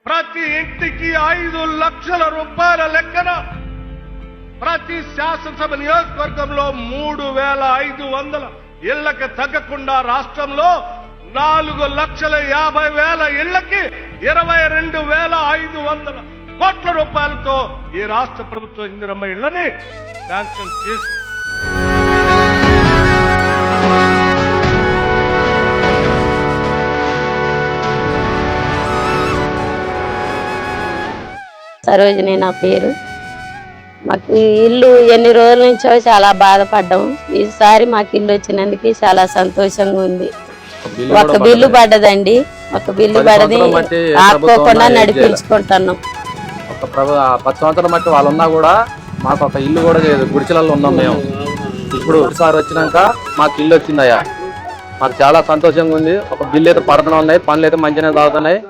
ప్రతి ఇంటికి 5 లక్షల రూపాయల లెక్కన ప్రతి శాసనసభ నియోజకవర్గంలో 3,500 ఇళ్లకు తగ్గకుండా రాష్ట్రంలో 4,50,000 ఇళ్లకి 22,500 కోట్ల రూపాయలతో ఈ రాష్ట్ర ప్రభుత్వం ఇందిరమ్మ ఇళ్లని శాంక్షన్ చేసి సరోజిని నా పేరు. మాకు ఇల్లు ఎన్ని రోజుల నుంచో చాలా బాధపడ్డాము. ఈసారి మాకు ఇల్లు వచ్చినందుకు చాలా సంతోషంగా ఉంది. ఒక బిల్లు పడ్డదండి, ఒక బిల్లు పడది ఆపుకోకుండా నడిపించుకుంటున్నాం. 10 సంవత్సరాల మట్టి వాళ్ళు ఉన్నా కూడా మాకు ఒక ఇల్లు కూడా లేదు, గుడిచెలలో ఉన్నాం మేము. ఇప్పుడు ఒకసారి వచ్చినాక మాకు ఇల్లు వచ్చిందయ్యా, మాకు చాలా సంతోషంగా ఉంది. ఒక బిల్లు అయితే పడుతూనే ఉన్నాయి, పనులు అయితే మంచిగానే సాగుతున్నాయి.